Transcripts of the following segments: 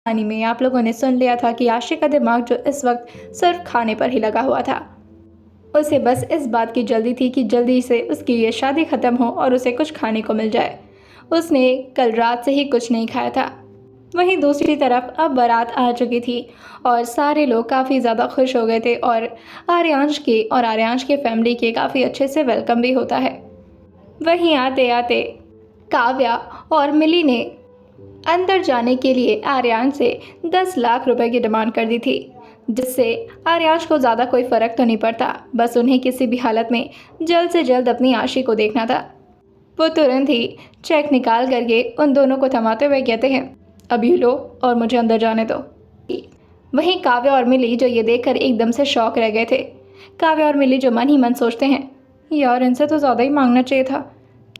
कहानी में आप लोगों ने सुन लिया था कि आशिक का दिमाग जो इस वक्त सिर्फ खाने पर ही लगा हुआ था, उसे बस इस बात की जल्दी थी कि जल्दी से उसकी ये शादी ख़त्म हो और उसे कुछ खाने को मिल जाए। उसने कल रात से ही कुछ नहीं खाया था। वहीं दूसरी तरफ अब बारात आ चुकी थी और सारे लोग काफ़ी ज़्यादा खुश हो गए थे और आर्यांश के फैमिली के काफ़ी अच्छे से वेलकम भी होता है। वहीं आते आते काव्या और मिली ने अंदर जाने के लिए आर्यान से 10 लाख रुपए की डिमांड कर दी थी, जिससे आर्यांश को ज़्यादा कोई फ़र्क तो नहीं पड़ता, बस उन्हें किसी भी हालत में जल्द से जल्द अपनी आशी को देखना था। वो तुरंत ही चेक निकाल करके उन दोनों को थमाते हुए कहते हैं, अब ये लो और मुझे अंदर जाने दो। वहीं काव्या और मिली जो ये देखकर एकदम से शॉक रह गए थे। काव्या और मिली जो मन ही मन सोचते हैं, यार इनसे तो ज़्यादा ही मांगना चाहिए था,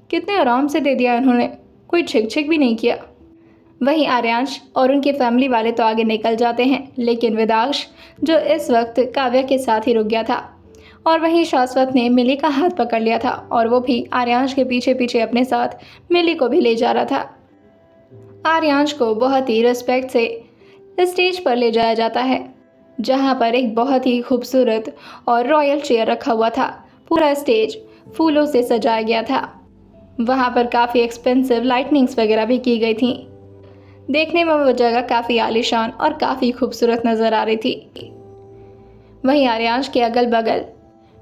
कितने आराम से दे दिया इन्होंने, कोई छिक छिक भी नहीं किया। वहीं आर्यांश और उनके फैमिली वाले तो आगे निकल जाते हैं, लेकिन वेदांश जो इस वक्त काव्या के साथ ही रुक गया था। और वहीं शाश्वत ने मिली का हाथ पकड़ लिया था और वो भी आर्यांश के पीछे पीछे अपने साथ मिली को भी ले जा रहा था। आर्यांश को बहुत ही रिस्पेक्ट से स्टेज पर ले जाया जाता है, जहां पर एक बहुत ही खूबसूरत और रॉयल चेयर रखा हुआ था। पूरा स्टेज फूलों से सजाया गया था। वहां पर काफ़ी एक्सपेंसिव लाइटनिंग्स वगैरह भी की गई थी। देखने में वो जगह काफ़ी आलीशान और काफ़ी खूबसूरत नज़र आ रही थी। वहीं आर्यांश के अगल बगल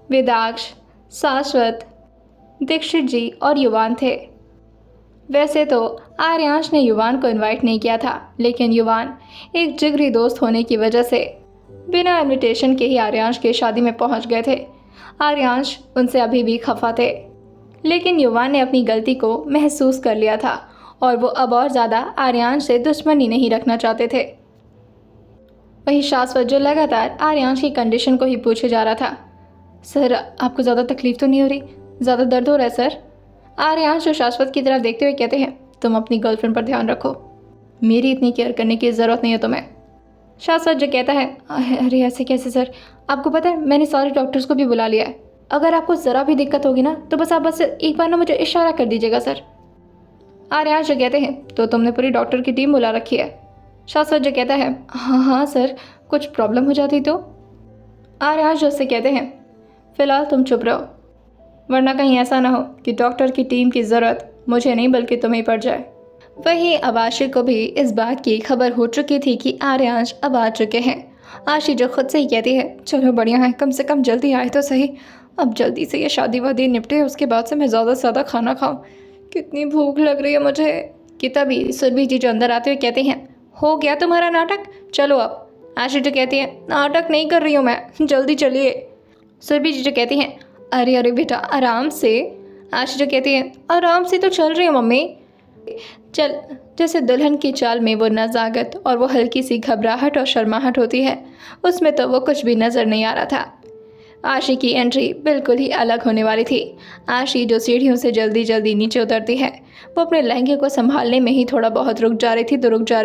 वेदांश, शाश्वत, दीक्षित जी और युवान थे। वैसे तो आर्यांश ने युवान को इनवाइट नहीं किया था, लेकिन युवान एक जिगरी दोस्त होने की वजह से बिना इनविटेशन के ही आर्यांश की शादी में पहुंच गए थे। आर्यांश उनसे अभी भी खफा थे, लेकिन युवान ने अपनी गलती को महसूस कर लिया था और वो अब और ज़्यादा आर्यांश से दुश्मनी नहीं रखना चाहते थे। वहीं शाश्वत जो लगातार आर्यांश की कंडीशन को ही पूछे जा रहा था, सर आपको ज़्यादा तकलीफ तो नहीं हो रही, ज़्यादा दर्द हो रहा है सर? आर्यांश जो शाश्वत की तरफ देखते हुए कहते हैं, तुम अपनी गर्लफ्रेंड पर ध्यान रखो, मेरी इतनी केयर करने की ज़रूरत नहीं है तुम्हें। शाश्वत जो कहता है, अरे ऐसे कैसे सर, आपको पता है मैंने सारे डॉक्टर्स को भी बुला लिया है, अगर आपको ज़रा भी दिक्कत होगी ना तो बस आप एक बार ना मुझे इशारा कर दीजिएगा सर। आर्यांश जो कहते हैं, तो तुमने पूरी डॉक्टर की टीम बुला रखी है? शाश्वत जो कहता है, हाँ सर, कुछ प्रॉब्लम हो जाती तो? आर्यांश जो उससे कहते हैं, फ़िलहाल तुम चुप रहो, वरना कहीं ऐसा ना हो कि डॉक्टर की टीम की ज़रूरत मुझे नहीं बल्कि तुम्हें पड़ जाए। वहीं अब आशिक को भी इस बात की खबर हो चुकी थी कि आर्यांश अब आ चुके हैं। आशी जो खुद से ही कहती है, चलो बढ़िया है, कम से कम जल्दी आए तो सही, अब जल्दी से ये शादी वादी निपटे, उसके बाद से मैं ज़्यादा से ज़्यादा खाना खाऊं, कितनी भूख लग रही है मुझे। कि तभी सुरभि जी जो अंदर आते हुए कहते हैं, हो गया तुम्हारा नाटक, चलो अब। आशी जो कहती है, नाटक नहीं कर रही हूँ मैं, जल्दी चलिए। सुरभि जी जो कहती हैं, अरे अरे बेटा आराम से। आशी जो कहती है, आराम से तो चल रही हूँ मम्मी। चल, जैसे दुल्हन की चाल में वो नज़ाकत और वो हल्की सी घबराहट और शर्माहट होती है, उसमें तो वो कुछ भी नज़र नहीं आ रहा था। आशी की एंट्री बिल्कुल ही अलग होने वाली थी। आशी जो सीढ़ियों से जल्दी जल्दी नीचे उतरती है, वो अपने लहंगे को संभालने में ही थोड़ा बहुत रुक जा रही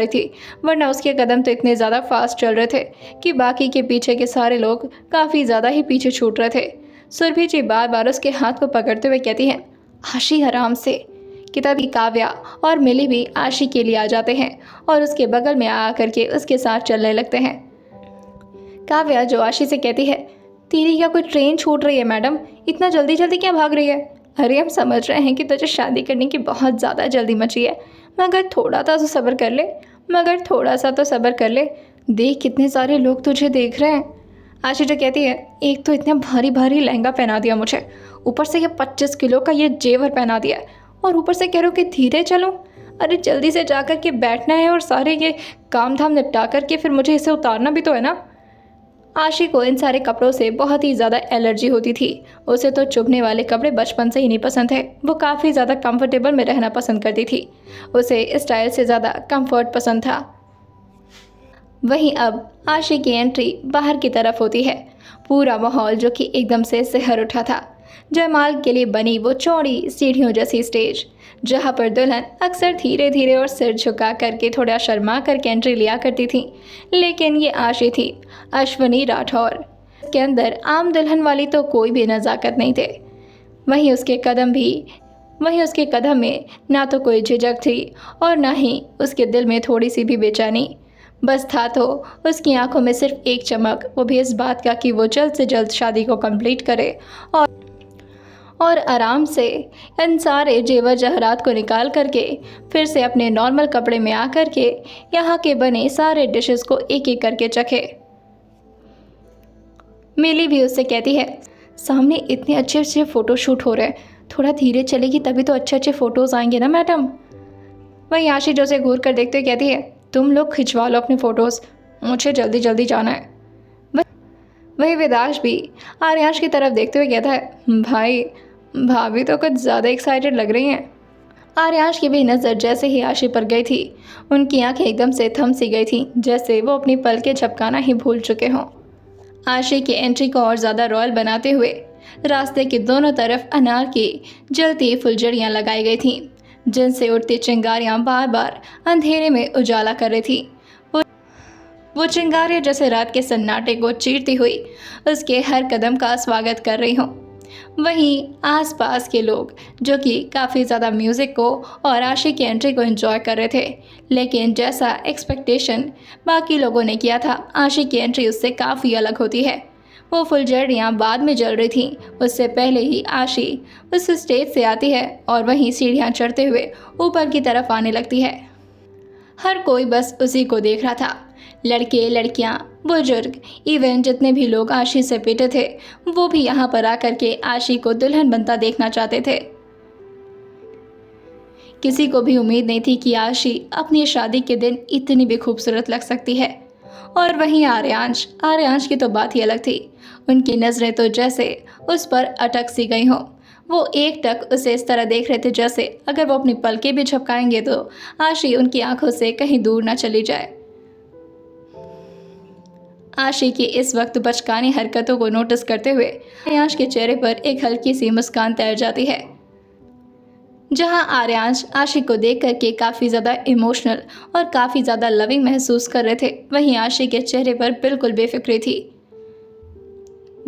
थी, वरना उसके कदम तो इतने ज़्यादा फास्ट चल रहे थे कि बाकी के पीछे के सारे लोग काफ़ी ज़्यादा ही पीछे छूट रहे थे। सुरभि जी बार बार उसके हाथ को पकड़ते हुए कहती हैं, आशी आराम से। कि तभी काव्या और मिली भी आशी के लिए आ जाते हैं और उसके बगल में आ करके उसके साथ चलने लगते हैं। काव्या जो आशी से कहती है, तेरी क्या कोई ट्रेन छूट रही है मैडम, इतना जल्दी जल्दी क्या भाग रही है? अरे हम समझ रहे हैं कि तुझे शादी करने की बहुत ज़्यादा जल्दी मची है, मगर थोड़ा सा तो सब्र कर ले, देख कितने सारे लोग तुझे देख रहे हैं। आशी जो कहती है, एक तो इतना भारी भारी लहंगा पहना दिया मुझे, ऊपर से ये 25 किलो का ये जेवर पहना दिया और ऊपर से कह रहे हो कि धीरे चलूँ। अरे जल्दी से जा कर के बैठना है और सारे ये काम धाम निपटा करके फिर मुझे इसे उतारना भी तो है ना। आशी को इन सारे कपड़ों से बहुत ही ज़्यादा एलर्जी होती थी। उसे तो चुभने वाले कपड़े बचपन से ही नहीं पसंद थे। वो काफ़ी ज़्यादा कंफर्टेबल में रहना पसंद करती थी। उसे स्टाइल से ज़्यादा कंफर्ट पसंद था। वहीं अब आशी की एंट्री बाहर की तरफ होती है। पूरा माहौल जो कि एकदम से सिहर उठा था। जयमाल के लिए बनी वो चौड़ी सीढ़ियों जैसी स्टेज, जहाँ पर दुल्हन अक्सर धीरे धीरे और सिर झुका करके थोड़ा शर्मा करके एंट्री लिया करती थी, लेकिन ये आशी थी, अश्विनी राठौर। के अंदर आम दुल्हन वाली तो कोई भी नज़ाकत नहीं थे। वहीं उसके कदम में ना तो कोई झिझक थी और ना ही उसके दिल में थोड़ी सी भी बेचैनी। बस था तो उसकी आंखों में सिर्फ एक चमक, वो भी इस बात का कि वो जल्द से जल्द शादी को कंप्लीट करे और आराम से इन सारे जेवर जहरात को निकाल करके फिर से अपने नॉर्मल कपड़े में आकर के यहाँ के बने सारे डिशेस को एक एक करके चखे। मिली भी उससे कहती है, सामने इतने अच्छे अच्छे फ़ोटो शूट हो रहे हैं, थोड़ा धीरे चलेगी तभी तो अच्छे अच्छे फ़ोटोज़ आएंगे ना मैडम। वहीं आशी जो उसे घूर कर देखते हुए कहती है, तुम लोग खिंचवा लो अपने फ़ोटोज़, मुझे जल्दी जल्दी जाना है। वही विदाश भी आर्यांश की तरफ देखते हुए कहता है, भाई भाभी तो कुछ ज़्यादा एक्साइटेड लग रही हैं। आर्यांश की भी नज़र जैसे ही आशी पर गई थी, उनकी आंखें एकदम से थम सी गई थी, जैसे वो अपनी पलकें झपकाना ही भूल चुके हों। आशी की एंट्री को और ज़्यादा रॉयल बनाते हुए रास्ते के दोनों तरफ अनार की जलती फुलझड़ियाँ लगाई गई थीं, जिनसे उठती चिंगारियाँ बार बार अंधेरे में उजाला कर रही थी। वो चिंगारियाँ जैसे रात के सन्नाटे को चीरती हुई उसके हर कदम का स्वागत कर रही हों। वहीं आसपास के लोग जो कि काफ़ी ज़्यादा म्यूज़िक को और आशी की एंट्री को एंजॉय कर रहे थे, लेकिन जैसा एक्सपेक्टेशन बाकी लोगों ने किया था, आशी की एंट्री उससे काफ़ी अलग होती है। वो फुलझड़ियाँ बाद में जल रही थीं, उससे पहले ही आशी उस स्टेज से आती है और वहीं सीढ़ियाँ चढ़ते हुए ऊपर की तरफ आने लगती है। हर कोई बस उसी को देख रहा था, लड़के लड़कियां, बुजुर्ग, इवन जितने भी लोग आशी से पिटे थे, वो भी यहाँ पर आकर के आशी को दुल्हन बनता देखना चाहते थे। किसी को भी उम्मीद नहीं थी कि आशी अपनी शादी के दिन इतनी भी खूबसूरत लग सकती है। और वहीं आर्यांश की तो बात ही अलग थी। उनकी नज़रें तो जैसे उस पर अटक सी गई हों। वो एक टक उसे इस तरह देख रहे थे जैसे अगर वो अपनी पलकें भी झपकाएंगे तो आशी उनकी आंखों से कहीं दूर ना चली जाए। आशी की इस वक्त बचकानी हरकतों को नोटिस करते हुए आर्यांश के चेहरे पर एक हल्की सी मुस्कान तैर जाती है। जहां आर्यांश आशी को देख करके काफ़ी ज़्यादा इमोशनल और काफ़ी ज़्यादा लविंग महसूस कर रहे थे, वहीं आशी के चेहरे पर बिल्कुल बेफिक्री थी।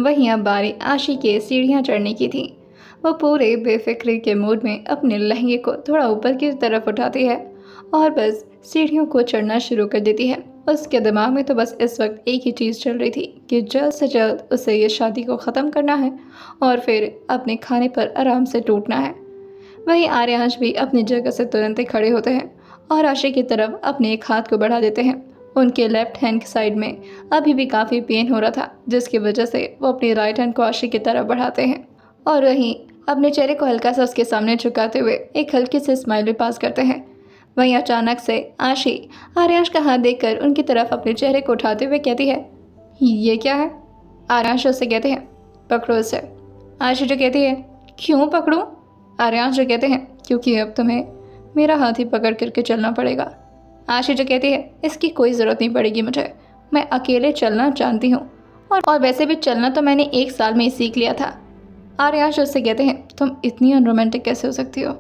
वहीं अब बारी आशी के सीढ़ियां चढ़ने की थी। वो पूरे बेफिक्री के मूड में अपने लहंगे को थोड़ा ऊपर की तरफ उठाती है और बस सीढ़ियों को चढ़ना शुरू कर देती है। उसके दिमाग में तो बस इस वक्त एक ही चीज़ चल रही थी कि जल्द से जल्द उसे ये शादी को ख़त्म करना है और फिर अपने खाने पर आराम से टूटना है। वहीं आर्यांश भी अपनी जगह से तुरंत ही खड़े होते हैं और आशी की तरफ अपने एक हाथ को बढ़ा देते हैं। उनके लेफ्ट हैंड की साइड में अभी भी काफ़ी पेन हो रहा था, जिसकी वजह से वो अपनी राइट हैंड को आशी की तरफ बढ़ाते हैं और वहीं अपने चेहरे को हल्का सा उसके सामने झुकाते हुए एक हल्की सी स्माइल भी पास करते हैं। वहीं अचानक से आशी आर्यांश का हाथ देखकर उनकी तरफ अपने चेहरे को उठाते हुए कहती है, ये क्या है? आर्यांश उससे कहते हैं, पकड़ो इसे। आशी जो कहती है, क्यों पकड़ूं? आर्यांश जो कहते हैं, क्योंकि अब तुम्हें मेरा हाथ ही पकड़ करके चलना पड़ेगा। आशी जो कहती है, इसकी कोई ज़रूरत नहीं पड़ेगी मुझे, मैं अकेले चलना जानती हूँ और वैसे भी चलना तो मैंने 1 साल में ही सीख लिया था। आर्यांश उससे कहते हैं, तुम इतनी अनरोमांटिक कैसे हो सकती हो?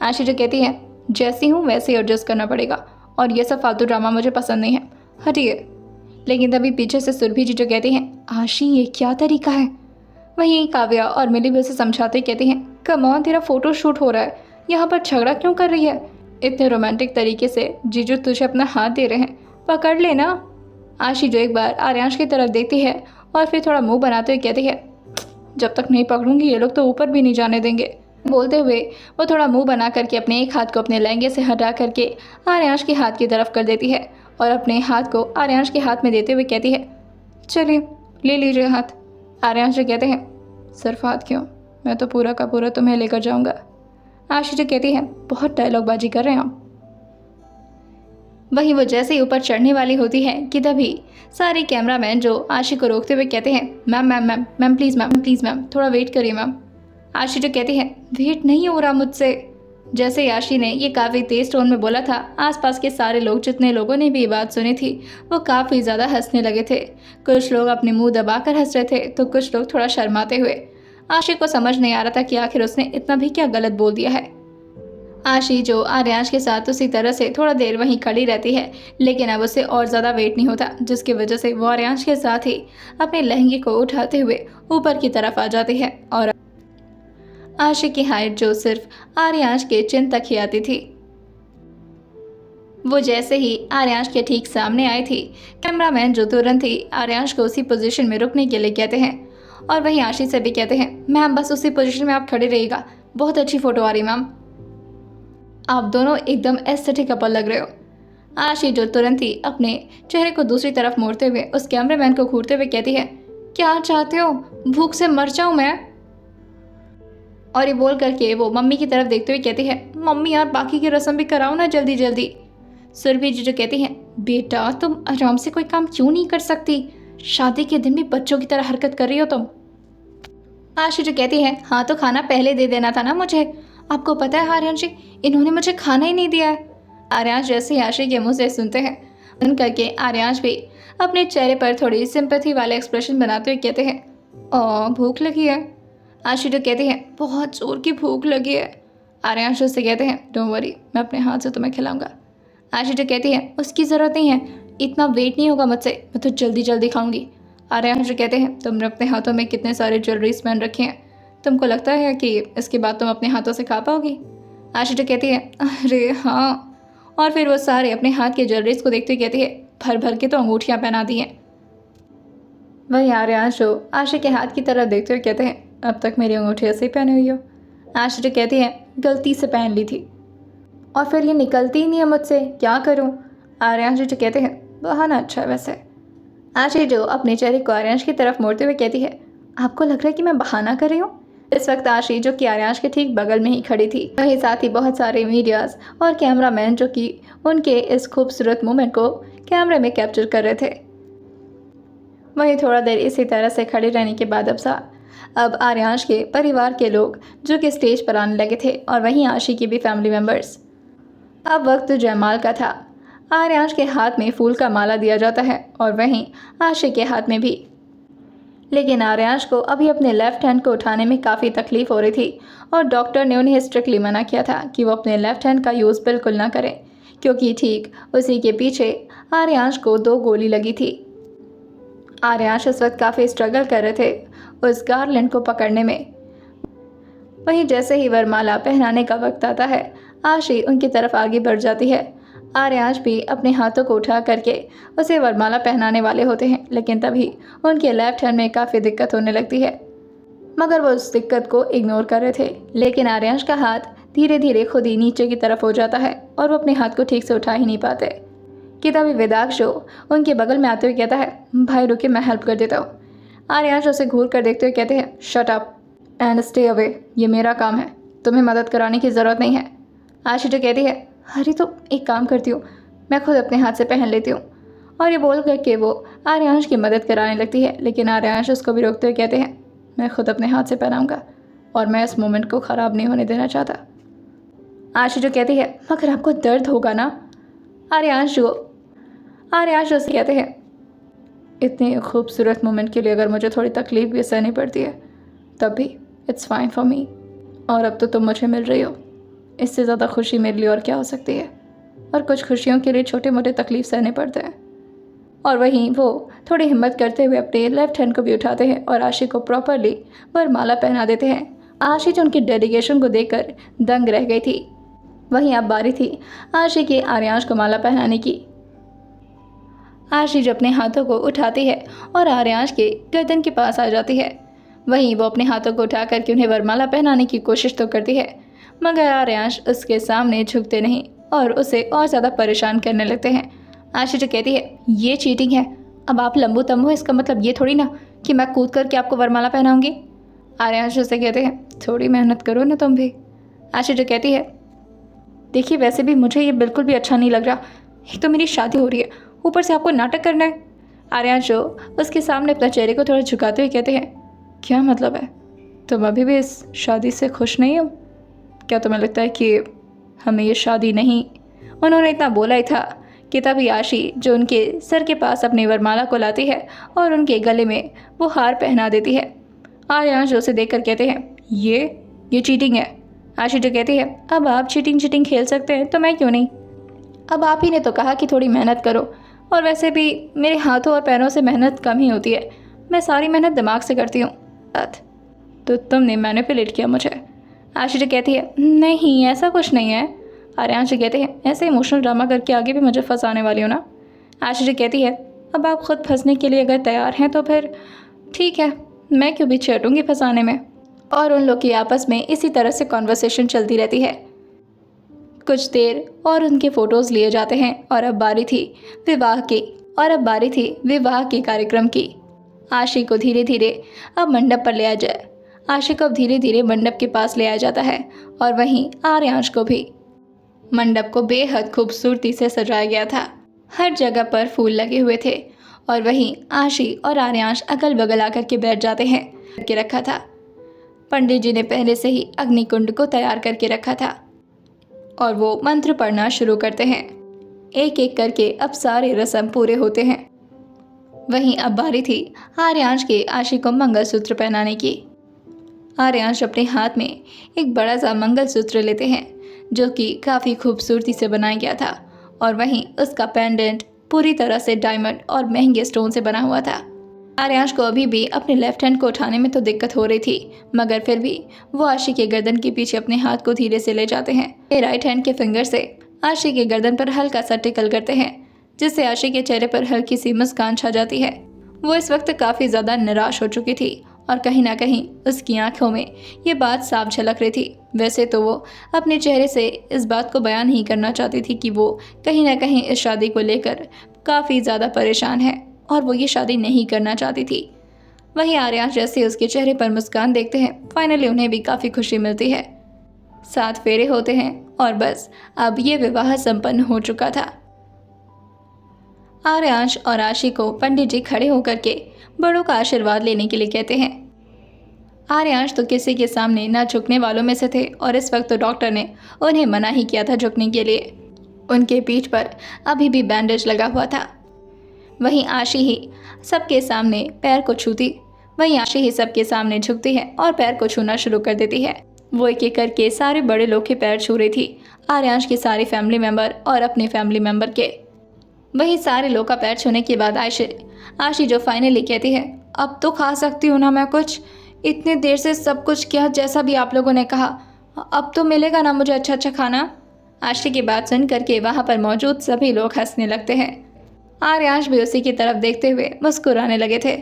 आशी जो कहती है, जैसी हूँ वैसे ही एडजस्ट करना पड़ेगा और ये सब फालतू ड्रामा मुझे पसंद नहीं है, हटिए। लेकिन तभी पीछे से सुरभि जी जो कहती हैं, आशी ये क्या तरीका है? वहीं काव्या और मिली भी उसे समझाते कहती हैं, कम ऑन, तेरा फोटो शूट हो रहा है, यहाँ पर झगड़ा क्यों कर रही है? इतने रोमांटिक तरीके से जीजू तुझे अपना हाथ दे रहे हैं, पकड़ लेना। आशी जो एक बार आर्यांश की तरफ देखती है और फिर थोड़ा मुंह बनाते हुए कहती है, जब तक नहीं पकड़ूंगी ये लोग तो ऊपर भी नहीं जाने देंगे। बोलते हुए वो थोड़ा मुंह बना करके अपने एक हाथ को अपने लहंगे से हटा करके आर्यांश के हाथ की तरफ कर देती है और अपने हाथ को आर्यांश के हाथ में देते हुए कहती है, चलिए ले लीजिए हाथ। आर्यांश जो कहते हैं, सिर्फ हाथ क्यों, मैं तो पूरा का पूरा तुम्हें लेकर जाऊंगा। आशी जो कहती है, बहुत डायलॉगबाजी कर रहे हैं आप। वहीं वो जैसे ही ऊपर चढ़ने वाली होती है कि तभी सारे कैमरामैन जो आशी को रोकते हुए कहते हैं, ma'am ma'am ma'am ma'am please ma'am थोड़ा वेट करिए मैम। आशी जो कहती है, वेट नहीं हो रहा मुझसे। जैसे ही आशी ने ये काफ़ी तेज टोन में बोला था, आसपास के सारे लोग, जितने लोगों ने भी ये बात सुनी थी, वो काफ़ी ज़्यादा हंसने लगे थे। कुछ लोग अपने मुंह दबाकर हंस रहे थे तो कुछ लोग थोड़ा शर्माते हुए। आशी को समझ नहीं आ रहा था कि आखिर उसने इतना भी क्या गलत बोल दिया है। आशी जो आर्यांश के साथ उसी तरह से थोड़ा देर वहीं खड़ी रहती है, लेकिन अब उसे और ज़्यादा वेट नहीं होता, जिसकी वजह से वो आर्यांश के साथ ही अपने लहंगे को उठाते हुए ऊपर की तरफ आ जाती है और आशी की हाइट जो सिर्फ आर्यांश के चिन तक ही आती थी। वो जैसे ही आर्यांश के ठीक सामने आई थी, कैमरामैन जो तुरंत ही आर्यांश को उसी पोजीशन में रुकने के लिए कहते हैं और वहीं आशीष से भी कहते हैं, मैम बस उसी पोजीशन में आप खड़े रहिएगा, बहुत अच्छी फोटो आ रही मैम, आप दोनों एकदम एस्थेटिक कपल लग रहे हो। आशीष जो तुरंत ही अपने चेहरे को दूसरी तरफ मोड़ते हुए उस कैमरामैन को घूरते हुए कहती है, क्या चाहते हो, भूख से मर जाऊं मैं। और ये बोल करके वो मम्मी की तरफ देखते हुए कहती है, मम्मी यार बाकी की रस्म भी कराओ ना जल्दी जल्दी। सुरभि जी जो कहती हैं, बेटा तुम आराम से कोई काम क्यों नहीं कर सकती, शादी के दिन भी बच्चों की तरह हरकत कर रही हो तुम। आशी जो कहती है, हाँ तो खाना पहले दे देना था ना मुझे, आपको पता है आर्यन जी इन्होंने मुझे खाना ही नहीं दिया है। आर्यांश जैसे ही आशी के मुंह से सुनते हैं उन करके आर्यांश भी अपने चेहरे पर थोड़ी सिंपैथी वाले एक्सप्रेशन बनाते हुए कहते हैं, ओ भूख लगी है। आशी जो कहती है, बहुत जोर की भूख लगी है। आर्यांश उससे कहते हैं, डोंट वरी मैं अपने हाथ से तुम्हें खिलाऊंगा। आशी जो कहती है, उसकी ज़रूरत नहीं है, इतना वेट नहीं होगा मुझसे, मैं तो जल्दी जल्दी खाऊंगी। आर्यांश जो कहते हैं, तुमने अपने हाथों में कितने सारे ज्वेलरीज पहन रखे हैं, तुमको लगता है कि इसके बाद तुम अपने हाथों से खा पाओगी। आशी जो कहती है, अरे हाँ, और फिर वो सारे अपने हाथ के ज्वेलरीज को देखते हुए कहती है, भर भर के तो अंगूठियाँ पहना दी हैं। वही आर्यांश जो आशी के हाथ की तरफ देखते हुए कहते हैं, अब तक मेरी अंगूठी ऐसे ही पहनी हुई हो। आशी जो कहती है, गलती से पहन ली थी और फिर ये निकलती ही नहीं है मुझसे, क्या करूं। आर्यांश जो कहते हैं, बहाना अच्छा है वैसे। आशी जो अपने चेहरे को आर्यांश की तरफ मोड़ते हुए कहती है, आपको लग रहा है कि मैं बहाना कर रही हूँ। इस वक्त आशी जो कि आर्यांश के ठीक बगल में ही खड़ी थी, वहीं साथ ही बहुत सारे मीडियाज और कैमरामैन जो कि उनके इस खूबसूरत मोमेंट को कैमरे में कैप्चर कर रहे थे। वहीं थोड़ा देर इसी तरह से खड़े रहने के बाद अब आर्यांश के परिवार के लोग जो कि स्टेज पर आने लगे थे और वहीं आशी की भी फैमिली मेम्बर्स। अब वक्त जयमाल का था। आर्यांश के हाथ में फूल का माला दिया जाता है और वहीं आशी के हाथ में भी। लेकिन आर्यांश को अभी अपने लेफ्ट हैंड को उठाने में काफ़ी तकलीफ हो रही थी और डॉक्टर ने उन्हें स्ट्रिक्टली मना किया था कि वो अपने लेफ्ट हैंड का यूज़ बिल्कुल ना करें, क्योंकि ठीक उसी के पीछे आर्यांश को 2 गोली लगी थी। आर्यांश इस वक्त काफ़ी स्ट्रगल कर रहे थे उस गार्लैंड को पकड़ने में। वहीं जैसे ही वरमाला पहनाने का वक्त आता है, आशी उनकी तरफ आगे बढ़ जाती है। आर्यांश भी अपने हाथों को उठा करके उसे वरमाला पहनाने वाले होते हैं, लेकिन तभी उनके लेफ्ट हैंड में काफ़ी दिक्कत होने लगती है, मगर वो उस दिक्कत को इग्नोर कर रहे थे। लेकिन आर्यांश का हाथ धीरे धीरे खुद ही नीचे की तरफ हो जाता है और वो अपने हाथ को ठीक से उठा ही नहीं पाते कि तभी वेदांश जो उनके बगल में आते हुए कहता है, भाई रुके मैं हेल्प कर देता हूँ। आर्यांश उसे घूर कर देखते हुए कहते हैं, shut up and stay away, ये मेरा काम है, तुम्हें मदद कराने की ज़रूरत नहीं है। आशी जो कहती है, अरे तो एक काम करती हूँ, मैं खुद अपने हाथ से पहन लेती हूँ। और ये बोल करके वो आर्यांश की मदद कराने लगती है, लेकिन आर्यांश उसको भी रोकते हुए कहते हैं, मैं खुद अपने हाथ से पहनाऊँगा और मैं इस मोमेंट को ख़राब नहीं होने देना चाहता। आशी जो कहती है, मगर आपको दर्द होगा ना। आर्यांश उससे कहते हैं, इतने खूबसूरत मोमेंट के लिए अगर मुझे थोड़ी तकलीफ भी सहनी पड़ती है तब भी इट्स फाइन फॉर मी। और अब तो तुम मुझे मिल रही हो, इससे ज़्यादा खुशी मेरे लिए और क्या हो सकती है। और कुछ खुशियों के लिए छोटे मोटे तकलीफ सहने पड़ते हैं। और वहीं वो थोड़ी हिम्मत करते हुए अपने लेफ्ट हैंड को भी उठाते हैं और आशी को प्रॉपरली वरमाला पहना देते हैं। आशी जो उनकी डेडिकेशन को देखकर दंग रह गई थी। वहीं अब बारी थी आशी की आर्यांश को माला पहनाने की। आशी जो अपने हाथों को उठाती है और आर्यांश के गर्दन के पास आ जाती है। वहीं वो अपने हाथों को उठा करके उन्हें वरमाला पहनाने की कोशिश तो करती है, मगर आर्यांश उसके सामने झुकते नहीं और उसे और ज़्यादा परेशान करने लगते हैं। आशी जो कहती है, ये चीटिंग है, अब आप लंबू तम्बू, इसका मतलब ये थोड़ी ना कि मैं कूद करके आपको वरमाला पहनाऊंगी। आर्यांश उससे कहते हैं, थोड़ी मेहनत करो ना तुम भी। आशी जो कहती है, देखिए वैसे भी मुझे ये बिल्कुल भी अच्छा नहीं लग रहा, एक तो मेरी शादी हो रही है, ऊपर से आपको नाटक करना है। आर्यांश जो उसके सामने अपना चेहरे को थोड़ा झुकाते हुए कहते हैं, क्या मतलब है, तुम अभी भी इस शादी से खुश नहीं हो? क्या तुम्हें लगता है कि हमें ये शादी नहीं? उन्होंने इतना बोला ही था कि तभी आशी जो उनके सर के पास अपनी वरमाला को लाती है और उनके गले में वो हार पहना देती है। आर्यांश उसे देखकर कहते हैं, ये चीटिंग है। आशी जो कहती है, अब आप चीटिंग खेल सकते हैं तो मैं क्यों नहीं, अब आप ही ने तो कहा कि थोड़ी मेहनत करो, और वैसे भी मेरे हाथों और पैरों से मेहनत कम ही होती है, मैं सारी मेहनत दिमाग से करती हूँ। तो तुमने मैनिपुलेट किया मुझे। आशी जो कहती है, नहीं ऐसा कुछ नहीं है, आर्यांश कहते हैं, ऐसे इमोशनल ड्रामा करके आगे भी मुझे फंसाने वाली हो ना। आशी कहती है, अब आप खुद फंसने के लिए अगर तैयार हैं तो फिर ठीक है, मैं क्यों भी चटूँगी फंसाने में। और उन लोग की आपस में इसी तरह से कॉन्वर्सेशन चलती रहती है। कुछ देर और उनके फ़ोटोज़ लिए जाते हैं और अब बारी थी विवाह के कार्यक्रम की। आशी को धीरे धीरे अब मंडप पर ले आया जाए। आशी को अब धीरे धीरे मंडप के पास ले आया जाता है और वहीं आर्यांश को भी। मंडप को बेहद खूबसूरती से सजाया गया था। हर जगह पर फूल लगे हुए थे और वहीं आशी और आर्यांश अगल बगल आकर के बैठ जाते हैं। करके रखा था, पंडित जी ने पहले से ही अग्निकुंड को तैयार करके रखा था और वो मंत्र पढ़ना शुरू करते हैं। एक एक करके अब सारे रस्म पूरे होते हैं। वहीं अब बारी थी आर्यांश के आशी को मंगलसूत्र पहनाने की। आर्यांश अपने हाथ में एक बड़ा सा मंगलसूत्र लेते हैं जो कि काफ़ी खूबसूरती से बनाया गया था और वहीं उसका पेंडेंट पूरी तरह से डायमंड और महंगे स्टोन से बना हुआ था। आर्यांश को अभी भी अपने लेफ्ट हैंड को उठाने में तो दिक्कत हो रही थी, मगर फिर भी वो आशी के गर्दन के पीछे अपने हाथ को धीरे से ले जाते हैं। राइट हैंड के फिंगर से आशी के गर्दन पर हल्का सा टिकल करते हैं जिससे आशी के चेहरे पर हल्की सी मुस्कान छा जाती है। वो इस वक्त काफ़ी ज़्यादा निराश हो चुकी थी और कहीं ना कहीं उसकी आंखों में ये बात साफ झलक रही थी। वैसे तो वो अपने चेहरे से इस बात को बयान नहीं करना चाहती थी कि वो कहीं ना कहीं इस शादी को लेकर काफ़ी ज़्यादा परेशान है और वो ये शादी नहीं करना चाहती थी। वहीं आर्यांश जैसे उसके चेहरे पर मुस्कान देखते हैं, फाइनली उन्हें भी काफ़ी खुशी मिलती है। 7 फेरे होते हैं और बस अब ये विवाह संपन्न हो चुका था। आर्यांश और आशी को पंडित जी खड़े होकर के बड़ों का आशीर्वाद लेने के लिए कहते हैं। आर्यांश तो किसी के सामने ना झुकने वालों में से थे और इस वक्त तो डॉक्टर ने उन्हें मना ही किया था झुकने के लिए। उनके पीठ पर अभी भी बैंडेज लगा हुआ था। वहीं आशी ही सबके सामने सबके सामने झुकती है और पैर को छूना शुरू कर देती है। वो एक एक करके सारे बड़े लोग के पैर छू रही थी, आर्यांश के सारे फैमिली मेम्बर और अपने फैमिली मेम्बर के। वहीं सारे लोग का पैर छूने के बाद आशी जो फाइनली कहती है, अब तो खा सकती हूँ ना मैं कुछ, इतने देर से सब कुछ किया जैसा भी आप लोगों ने कहा, अब तो मिलेगा ना मुझे अच्छा अच्छा खाना। आशी की बात सुन करके वहाँ पर मौजूद सभी लोग हंसने लगते हैं। आर्यांश भी उसी की तरफ देखते हुए मुस्कुराने लगे थे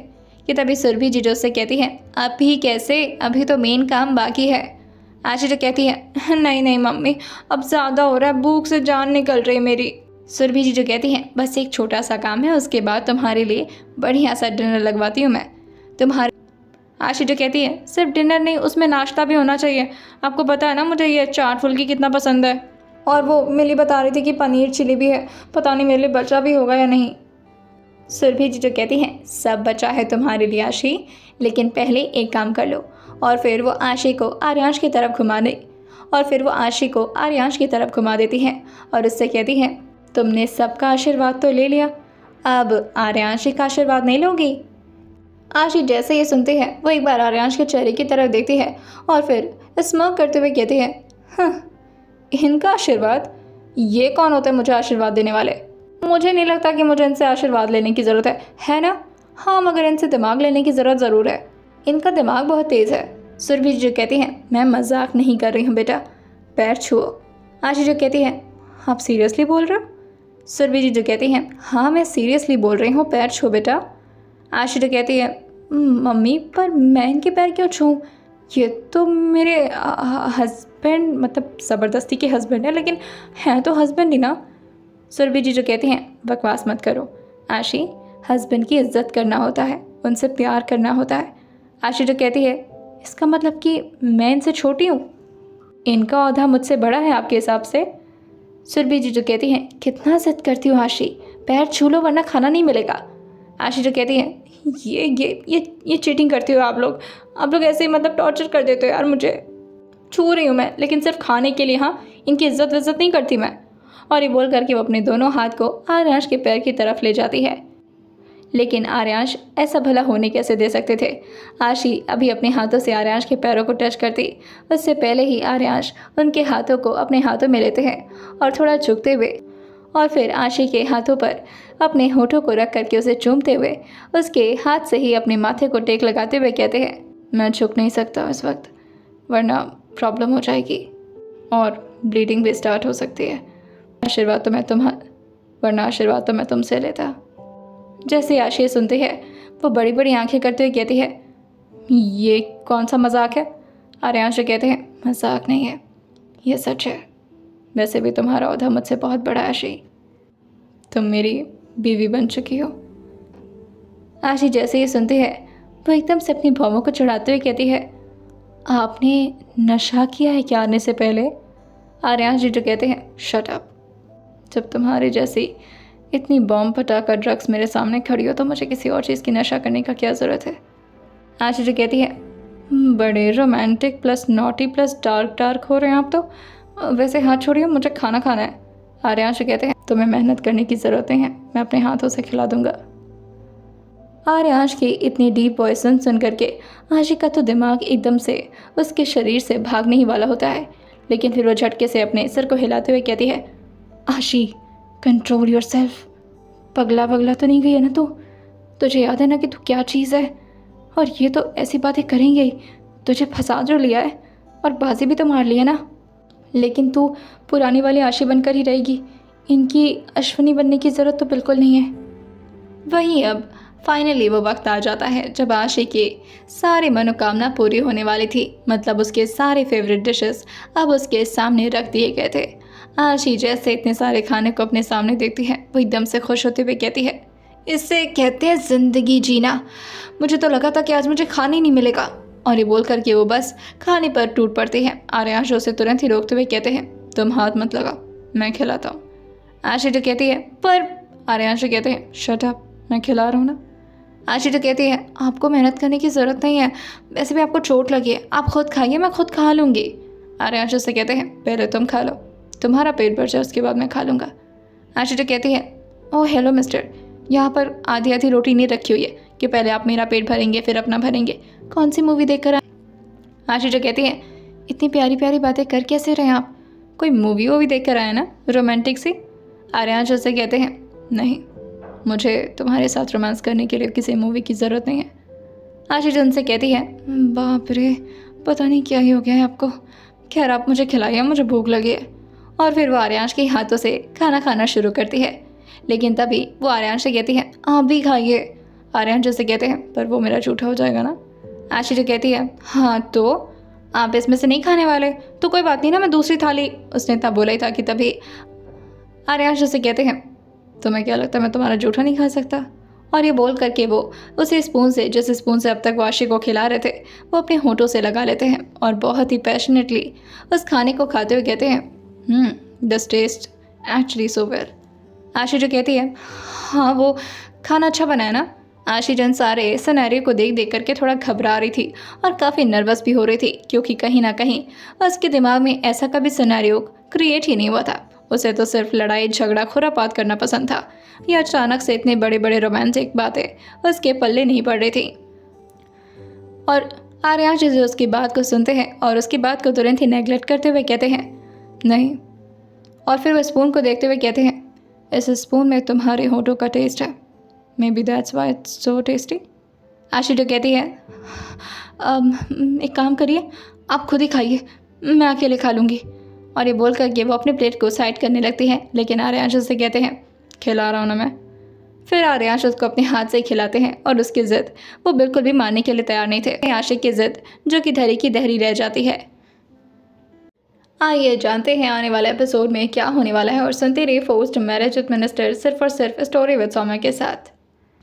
कि तभी सुरभि जी जो उससे कहती है, अभी कैसे, अभी तो मेन काम बाकी है। आशी जो कहती है, नहीं नहीं मम्मी, अब ज़्यादा हो रहा है, भूख से जान निकल रही मेरी। सुरभि जी जो कहती हैं, बस एक छोटा सा काम है, उसके बाद तुम्हारे लिए बढ़िया सा डिनर लगवाती हूँ मैं तुम्हारे। आशी जो कहती है, सिर्फ डिनर नहीं, उसमें नाश्ता भी होना चाहिए, आपको पता है ना मुझे ये चाट फुल्की कितना पसंद है, और वो मिली बता रही थी कि पनीर चिली भी है, पता नहीं मेरे लिए बचा भी होगा या नहीं। सुरभि जी जो कहती हैं, सब बचा है तुम्हारे लिए आशी, लेकिन पहले एक काम कर लो। और फिर वो आशी को आर्यांश की तरफ घुमा देती हैं और उससे कहती हैं, तुमने सबका आशीर्वाद तो ले लिया, अब आर्यांश का आशीर्वाद नहीं लोगी। आशी जैसे ये सुनती है वो एक बार आर्यांश के चेहरे की तरफ देखती है और फिर स्मर्क करते हुए कहती है, हाँ, इनका आशीर्वाद, ये कौन होते हैं मुझे आशीर्वाद देने वाले? मुझे नहीं लगता कि मुझे इनसे आशीर्वाद लेने की ज़रूरत है ना? हाँ, मगर इनसे दिमाग लेने की ज़रूरत ज़रूर है, इनका दिमाग बहुत तेज़ है। सुरभि जी कहती हैं, मैं मजाक नहीं कर रही हूँ बेटा, पैर छुओ। आशी जो कहती है, आप सीरियसली बोल रहे हो? सुरभि जी जो कहती हैं, हाँ मैं सीरियसली बोल रही हूँ, पैर छुओ बेटा। आशी जो कहती है, मम्मी पर मैं इनके पैर क्यों छूऊं? ये तो मेरे हस्बैंड, मतलब ज़बरदस्ती के हस्बैंड है, लेकिन हैं तो हस्बैंड ही ना। सुरभि जी जो कहती हैं, बकवास मत करो आशी, हस्बैंड की इज्जत करना होता है, उनसे प्यार करना होता है। आशी जो कहती है, इसका मतलब कि मैं इनसे छोटी हूँ, इनका औहदा मुझसे बड़ा है आपके हिसाब से? सुरभि जी जो कहती हैं, कितना जिद करती हूँ आशी, पैर छू लो वरना खाना नहीं मिलेगा। आशी जो कहती है, ये चीटिंग करती हो आप लोग ऐसे ही मतलब टॉर्चर कर देते हो यार, मुझे छू रही हूँ मैं, लेकिन सिर्फ खाने के लिए, हाँ, इनकी इज्जत नहीं करती मैं। और ये बोल करके वो अपने दोनों हाथ को आर्यांश के पैर की तरफ ले जाती है, लेकिन आर्यांश ऐसा भला होने कैसे दे सकते थे? आशी अभी अपने हाथों से आर्यांश के पैरों को टच करती, उससे पहले ही आर्यांश उनके हाथों को अपने हाथों में लेते हैं और थोड़ा झुकते हुए और फिर आशी के हाथों पर अपने होठों को रख करके उसे चूमते हुए उसके हाथ से ही अपने माथे को टेक लगाते हुए कहते हैं, मैं झुक नहीं सकता इस वक्त, वरना प्रॉब्लम हो जाएगी और ब्लीडिंग भी स्टार्ट हो सकती है। आशीर्वाद तो मैं तुमसे लेता। जैसे आशी ये सुनती है वो बड़ी बड़ी आंखें करते हुए कहती है, ये कौन सा मजाक है? आर्यांश कहते हैं, मजाक नहीं है, ये सच है। वैसे भी तुम्हारा ओहदा मुझसे बहुत बड़ा है आशी, तुम मेरी बीवी बन चुकी हो। आशी जैसे ही सुनती है वो एकदम से अपनी भौंहों को चढ़ाते हुए कहती है, आपने नशा किया है क्या आने से पहले? आर्यांश जो कहते हैं, शट अप। जब तुम्हारी जैसी इतनी बॉम्ब फटाकर ड्रग्स मेरे सामने खड़ी हो तो मुझे किसी और चीज़ की नशा करने का क्या ज़रूरत है? आशी जो कहती है, बड़े romantic plus naughty plus dark हो रहे हैं आप तो। वैसे हाथ छोड़िए, मुझे खाना खाना है। आर्यांश कहते हैं, तुम्हें मेहनत करने की ज़रूरत नहीं है, मैं अपने हाथों से खिला दूंगा। आर्यांश की इतनी डीप वॉइस सुन करके आशी का तो दिमाग एकदम से उसके शरीर से भागने ही वाला होता है, लेकिन फिर वो झटके से अपने सिर को हिलाते हुए कहती है, आशी कंट्रोल योरसेल्फ। पगला तो नहीं गई है ना तू? तुझे याद है ना कि तू क्या चीज़ है? और ये तो ऐसी बातें करेंगे ही, तुझे फंसा जो लिया है और बाजी भी तो मार लिया ना। लेकिन तू पुरानी वाली आशी बनकर ही रहेगी, इनकी अश्विनी बनने की ज़रूरत तो बिल्कुल नहीं है। वहीं अब फाइनली वो वक्त आ जाता है जब आशी की सारी मनोकामना पूरी होने वाली थी। मतलब उसके सारे फेवरेट डिशेस अब उसके सामने रख दिए गए थे। आशी जैसे इतने सारे खाने को अपने सामने देखती है वो एकदम से खुश होते हुए कहती है, इससे कहते हैं ज़िंदगी जीना। मुझे तो लगा था कि आज मुझे खाने ही नहीं मिलेगा। और ये बोल करके वो बस खाने पर टूट पड़ती है। आर्यांश उसे तुरंत ही रोकते हुए कहते हैं, तुम हाथ मत लगा, मैं खिलाता हूँ। आशी जो कहती है, पर आर्यांश कहते हैं, शट अप, मैं खिला रहा हूँ ना। आशी तो कहती है, आपको मेहनत करने की ज़रूरत नहीं है, वैसे भी आपको चोट लगी है, आप खुद खाइए, मैं खुद खा लूँगी। आर्यांश से कहते हैं, पहले तुम खा लो, तुम्हारा पेट भर जाए उसके बाद मैं खा लूँगा। आशी तो कहती है, ओह हेलो मिस्टर, यहाँ पर आधी आधी रोटी नहीं रखी हुई है कि पहले आप मेरा पेट भरेंगे फिर अपना भरेंगे। कौन सी मूवी देख कर आए? आशी जो कहती है, इतनी प्यारी प्यारी बातें कर कैसे रहे आप? कोई मूवी वो भी देख कर आए ना, रोमांटिक सी? आर्यांश से कहते हैं, नहीं, मुझे तुम्हारे साथ रोमांस करने के लिए किसी मूवी की ज़रूरत नहीं है। आशी उनसे कहती है, बाप रे, पता नहीं क्या ही हो गया है आपको। खैर आप मुझे खिलाइए, मुझे भूख लगी है। और फिर वो आर्यांश के हाथों से खाना खाना शुरू करती है। लेकिन तभी वो आर्यांश से कहती है, आप भी खाइए। आर्यांश से कहते हैं, पर वो मेरा झूठा हो जाएगा ना। आशी जो कहती है, हाँ तो आप इसमें से नहीं खाने वाले तो कोई बात नहीं ना, मैं दूसरी थाली। उसने तब बोला ही था कि तभी आर्यांश से कहते हैं, तुम्हें क्या लगता है मैं तुम्हारा जूठा नहीं खा सकता? और ये बोल करके वो उसे स्पून से, जिस स्पून से अब तक वो आशी को खिला रहे थे, वो अपने होठों से लगा लेते हैं और बहुत ही पैशनेटली उस खाने को खाते हुए कहते हैं, this taste actually so well. Ashi जो कहती है, हाँ वो खाना अच्छा बना है ना। आशी जन सारे सिनेरियो को देख देख करके थोड़ा घबरा रही थी और काफ़ी नर्वस भी हो रही थी, क्योंकि कहीं ना कहीं उसके दिमाग में ऐसा कभी सिनेरियो क्रिएट ही नहीं हुआ था। उसे तो सिर्फ लड़ाई झगड़ा खुरापात करना पसंद था। यह अचानक से इतने बड़े बड़े रोमांटिक बातें उसके पल्ले नहीं पड़ रही थी। और आर्यांश जो उसकी बात को सुनते हैं और उसकी बात को तुरंत ही नेगलेक्ट करते हुए कहते हैं, नहीं। और फिर वह स्पून को देखते हुए कहते हैं, इस स्पून में तुम्हारे होठों का टेस्ट है, may be that's why it's so tasty. आशी तो कहती है, एक काम करिए, आप खुद ही खाइए, मैं अकेले खा लूँगी। और ये बोल करके वो अपने प्लेट को साइड करने लगती है, लेकिन आर्यांश से कहते हैं, खिला रहा हूँ ना मैं। फिर आर्यांश उसको अपने हाथ से खिलाते हैं और उसकी ज़िद वो बिल्कुल भी मानने के लिए तैयार नहीं थे। आशिक की ज़िद जो कि धरी की धरी रह जाती है। आइए जानते हैं आने वाले एपिसोड में क्या होने वाला है और सुनते रहिए फोर्स्ड मैरिज विद मिनिस्टर सिर्फ और सिर्फ स्टोरी विद सौम्या के साथ।